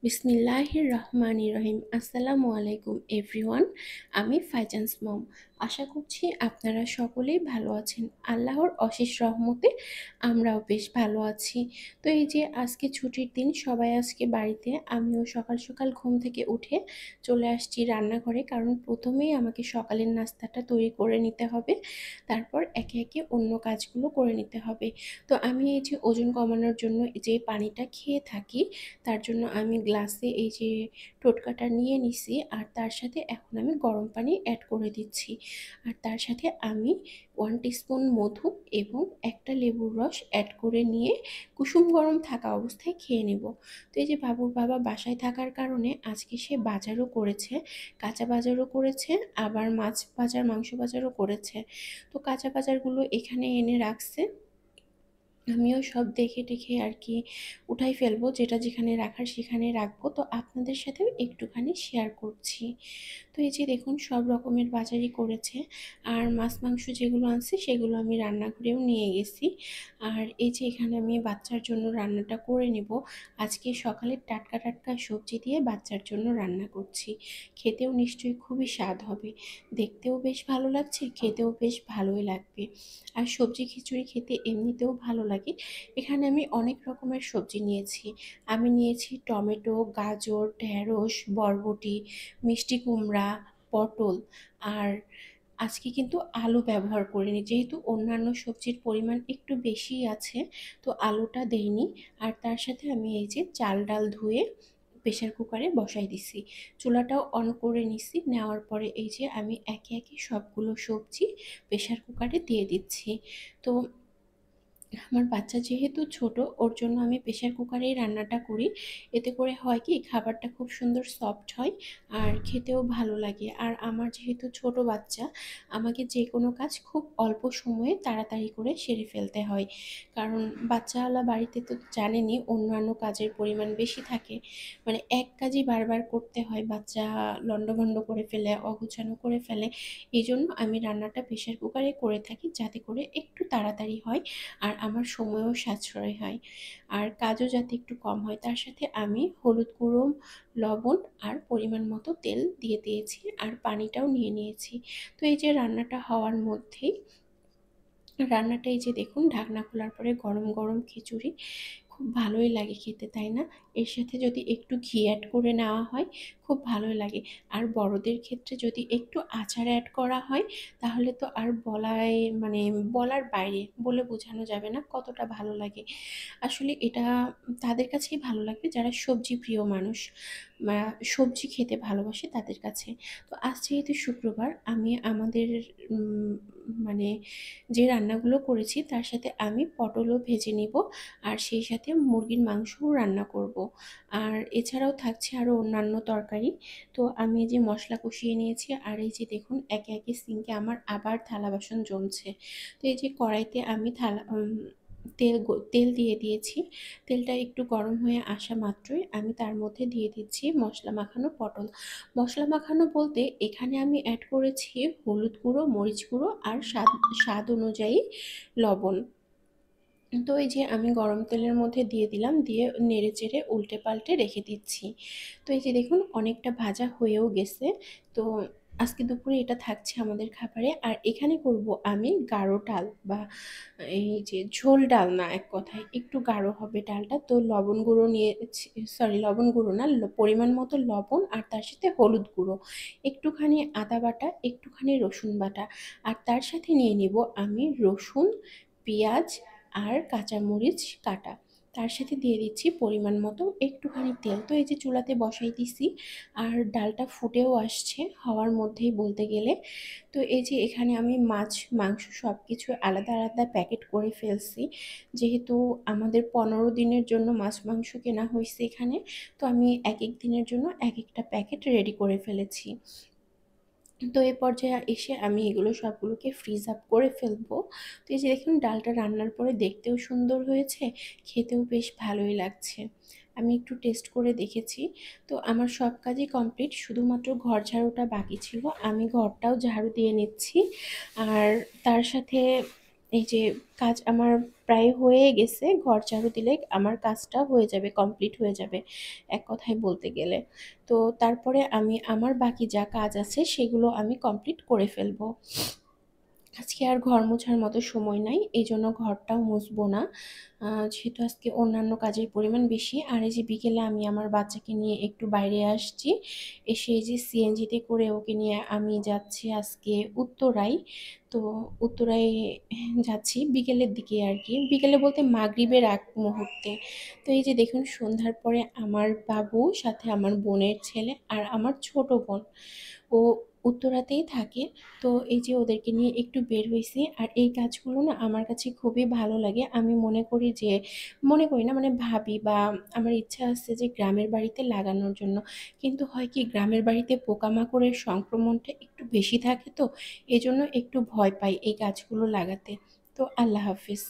বিসমিল্লাহির রহমানির রহিম। আসসালামু আলাইকুম এভরিওয়ান। আমি ফাইজান্স মম। আশা করছি আপনারা সকলেই ভালো আছেন। আল্লাহর অশেষ রহমতে আমরাও বেশ ভালো আছি। তো এই যে আজকে ছুটির দিন, সবাই আজকে বাড়িতে। আমিও সকাল সকাল ঘুম থেকে উঠে চলে আসছি রান্নাঘরে, কারণ প্রথমেই আমাকে সকালের নাস্তাটা তৈরি করে নিতে হবে, তারপর একে একে অন্য কাজগুলো করে নিতে হবে। তো আমি এই যে ওজন কমানোর জন্য যে পানিটা খেয়ে থাকি, তার জন্য আমি গ্লাসে এই যে টোটকাটা নিয়ে নিছি, আর তার সাথে এখন আমি গরম পানি অ্যাড করে দিচ্ছি। আর তার সাথে আমি 1 টিস্পুন মধু এবং একটা লেবুর রস অ্যাড করে নিয়ে কুসুম গরম থাকা অবস্থায় খেয়ে নেব। তো এই যে বাবুর বাবা বাসায় থাকার কারণে আজকে সে বাজারও করেছে, কাঁচা বাজারও করেছে, আবার মাছ বাজার মাংস বাজারও করেছে। তো কাঁচা বাজারগুলো এখানে এনে রাখছে, আমিও সব দেখে টেখে আর কি উঠাই ফেলবো, যেটা যেখানে রাখার সেখানে রাখবো। তো আপনাদের সাথেও একটুখানি শেয়ার করছি। তো এই যে দেখুন, সব রকমের বাজারই করেছে। আর মাছ মাংস যেগুলো আনছে সেগুলো আমি রান্নাঘরেও নিয়ে গেছি। আর এই যে এখানে আমি বাচ্চার জন্য রান্নাটা করে নেব। আজকে সকালে টাটকা টাটকা সবজি দিয়ে বাচ্চার জন্য রান্না করছি। খেতেও নিশ্চয়ই খুবই স্বাদ হবে, দেখতেও বেশ ভালো লাগছে, খেতেও বেশ ভালোই লাগবে। আর সবজি খিচুড়ি খেতে এমনিতেও ভালো লাগে। এখানে আমি অনেক রকমের সবজি নিয়েছি। আমি নিয়েছি টমেটো, গাজর, ঢেঁড়স, বরবটি, মিষ্টি কুমড়া, পটল। আর আজকে কিন্তু আলু ব্যবহার করিনি, যেহেতু অন্যান্য সবজির পরিমাণ একটু বেশি আছে, তো আলুটা দেইনি। আর তার সাথে আমি এই যে চাল ডাল ধুয়ে প্রেসার কুকারে বসাই দিছি, চুলাটাও অন করে নিছি। নেওয়ার পরে এই যে আমি একে একে সবগুলো সবজি প্রেসার কুকারে দিয়ে দিচ্ছি। তো আমার বাচ্চা যেহেতু ছোট, ওর জন্য আমি প্রেসার কুকারেই রান্নাটা করি। এতে করে হয় কি, খাবারটা খুব সুন্দর সফট হয় আর খেতেও ভালো লাগে। আর আমার যেহেতু ছোট বাচ্চা, আমাকে যে কোনো কাজ খুব অল্প সময়ে তাড়াতাড়ি করে সেরে ফেলতে হয়, কারণ বাচ্চাওয়ালা বাড়িতে তো জানেনই অন্যান্য কাজের পরিমাণ বেশি থাকে। মানে এক কাজই বারবার করতে হয়, বাচ্চা লণ্ডভণ্ড করে ফেলে, অগোছালো করে ফেলে। এই জন্য আমি রান্নাটা প্রেসার কুকারে করে থাকি, যাতে করে একটু তাড়াতাড়ি হয় আর আমার সময়ও সাশ্রয় হয়, আর কাজও যাতে একটু কম হয়। তার সাথে আমি হলুদ গুঁড়ো, লবণ আর পরিমাণ মতো তেল দিয়ে দিয়েছি, আর পানিটাও নিয়ে নিয়েছি। তো এই যে রান্নাটা হওয়ার মধ্যেই, রান্নাটা এই যে দেখুন, ঢাকনা খোলার পরে গরম গরম খিচুড়ি খুব ভালোই লাগে খেতে, তাই না? এর সাথে যদি একটু ঘি অ্যাড করে নেওয়া হয়, খুব ভালোই লাগে। আর বড়দের ক্ষেত্রে যদি একটু আচার অ্যাড করা হয়, তাহলে তো আর মানে বলার বাইরে, বলে বোঝানো যাবে না কতটা ভালো লাগে। আসলে এটা তাদের কাছেই ভালো লাগবে যারা সবজি প্রিয় মানুষ, বা সবজি খেতে ভালোবাসে তাদের কাছে। তো আজ যেহেতু শুক্রবার, আমি আমাদের উম, মানে যে রান্নাগুলো করেছি তার সাথে আমি পটলও ভেজে নিব, আর সেই সাথে মুরগির মাংসও রান্না করব। আর এছাড়াও থাকছে আরও অন্যান্য তরকারি। তো আমি এই যে মশলা কষিয়ে নিয়েছি, আর এই যে দেখুন একে একে সিঙ্কে আমার আবার থালা বাসন জমছে। তো এই যে কড়াইতে আমি তেল দিয়ে দিয়েছি। তেলটা একটু গরম হয়ে আসা মাত্রই আমি তার মধ্যে দিয়ে দিচ্ছি মশলা মাখানো পটল। মশলা মাখানো বলতে এখানে আমি অ্যাড করেছি হলুদ গুঁড়ো, মরিচ গুঁড়ো আর স্বাদ স্বাদ অনুযায়ী লবণ। তো এই যে আমি গরম তেলের মধ্যে দিয়ে দিলাম, দিয়ে নেড়ে চেড়ে উল্টে পাল্টে রেখে দিচ্ছি। তো এই যে দেখুন অনেকটা ভাজা হয়েও গেছে। তো আজকে দুপুরে এটা থাকছে আমাদের খাবারে। আর এখানে করব আমি গাঢ় ডাল, বা এই যে ঝোল ডাল না, এক কথায় একটু গাঢ় হবে ডালটা। তো লবণ গুঁড়ো নিয়েছি, সরি লবণ গুঁড়ো না, পরিমাণ মতো লবণ, আর তার সাথে হলুদ গুঁড়ো, একটুখানি আদা বাটা, একটুখানি রসুন বাটা, আর তার সাথে নিয়ে নিব আমি রসুন, পেঁয়াজ আর কাঁচামরিচ কাটা। তার সাথে দিয়ে দিচ্ছি পরিমাণ মতো একটুখানি তেল। তো এই যে চুলাতে বসাই দিছি, আর ডালটা ফুটেও আসছে হওয়ার মধ্যেই বলতে গেলে। তো এই যে এখানে আমি মাছ মাংস সব কিছু আলাদা আলাদা প্যাকেট করে ফেলছি, যেহেতু আমাদের 15 দিনের জন্য মাছ মাংস কেনা হয়েছে এখানে। তো আমি এক এক দিনের জন্য এক একটা প্যাকেট রেডি করে ফেলেছি। তো এই পর্যায়ে এসে আমি এগুলো সবগুলোকে ফ্রিজ আপ করে ফেলবো। তো এই যে দেখুন ডালটা রান্নার পরে দেখতেও সুন্দর হয়েছে, খেতেও বেশ ভালোই লাগছে। আমি একটু টেস্ট করে দেখেছি। তো আমার সব কাজই কমপ্লিট, শুধুমাত্র ঘর ঝাড়ুটা বাকি ছিল, আমি ঘরটাও ঝাড়ু দিয়ে নিচ্ছি। আর তার সাথে এই যে কাজ আমার প্রায় হয়ে গেছে, ঘর ঝাড়ু দিলে আমার কাজটা হয়ে যাবে, কমপ্লিট হয়ে যাবে এক কথায় বলতে গেলে। তো তারপরে আমি আমার বাকি যা কাজ আছে সেগুলো আমি কমপ্লিট করে ফেলবো। আজকে আর ঘর মোছার মতো সময় নাই, এই জন্য ঘরটাও মুছবো না। যেহেতু আজকে অন্যান্য কাজের পরিমাণ বেশি। আর এই যে বিকেলে আমি আমার বাচ্চাকে নিয়ে একটু বাইরে আসছি, এসে এই যে সিএনজিতে করে ওকে নিয়ে আমি যাচ্ছি আজকে উত্তরায়। তো উত্তরায় যাচ্ছি বিকেলের দিকে আর কি, বিকেলে বলতে মাগরিবের আগ মুহূর্তে। তো এই যে দেখুন সন্ধ্যার পরে আমার বাবু, সাথে আমার বোনের ছেলে আর আমার ছোট বোন, ও উত্তরাতেই থাকে। তো এই যে ওদেরকে নিয়ে একটু বের হয়েছি, আর এই কাজগুলো না আমার কাছে খুবই ভালো লাগে। আমি মনে করি যে, মনে করি না মানে ভাবি বা আমার ইচ্ছা আছে যে গ্রামের বাড়িতে লাগানোর জন্য। কিন্তু হয় কি, গ্রামের বাড়িতে পোকামাকড়ের সংক্রমণটা একটু বেশি থাকে, তো এজন্য একটু ভয় পাই এই গাছগুলো লাগাতে। তো আল্লাহ হাফিজ।